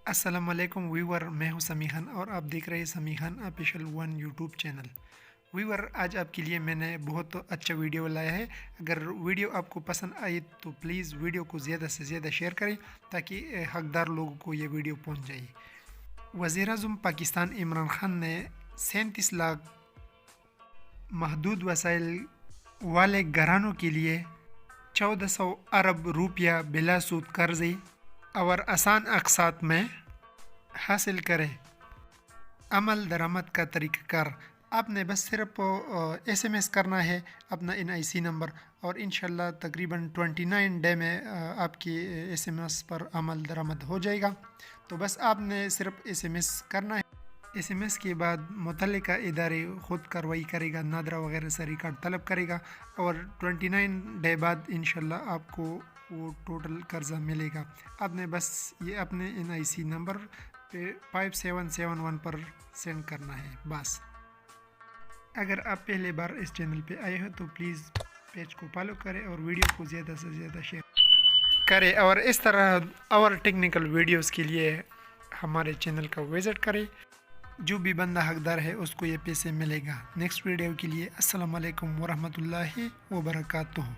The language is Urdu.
السلام علیکم ویور، میں ہوں سمیع خان اور آپ دیکھ رہے ہیں سمیع خان آفیشیل 1 یوٹیوب چینل۔ ویور، آج آپ کے لیے میں نے بہت اچھا ویڈیو لایا ہے۔ اگر ویڈیو آپ کو پسند آئی تو پلیز ویڈیو کو زیادہ سے زیادہ شیئر کریں تاکہ حقدار لوگوں کو یہ ویڈیو پہنچ جائے۔ وزیر اعظم پاکستان عمران خان نے 37 لاکھ محدود وسائل والے گھرانوں کے لیے 1400 ارب روپیہ بلا سود قرضے اور آسان اقساط میں حاصل کرے۔ عمل درآمد کا طریقہ کار، آپ نے بس صرف ایس ایم ایس کرنا ہے اپنا NIC نمبر، اور انشاءاللہ تقریباً 29 ڈے میں آپ کی ایس ایم ایس پر عمل درآمد ہو جائے گا۔ تو بس آپ نے صرف ایس ایم ایس کرنا ہے۔ ایس ایم ایس کے بعد متعلقہ ادارے خود کارروائی کرے گا، نادرا وغیرہ سے ریکارڈ طلب کرے گا، اور 29 ڈے بعد انشاءاللہ آپ کو وہ ٹوٹل قرضہ ملے گا۔ آپ نے بس یہ اپنے NIC نمبر پہ 5771 پر سینڈ کرنا ہے بس۔ اگر آپ پہلے بار اس چینل پہ آئے ہو تو پلیز پیج کو فالو کریں اور ویڈیو کو زیادہ سے زیادہ شیئر کریں، اور اس طرح اور ٹیکنیکل ویڈیوز کے لیے ہمارے چینل کا وزٹ کریں۔ جو بھی بندہ حقدار ہے اس کو یہ پیسے ملے گا۔ نیکسٹ ویڈیو کے لیے السلام علیکم ورحمۃ اللہ وبرکاتہ۔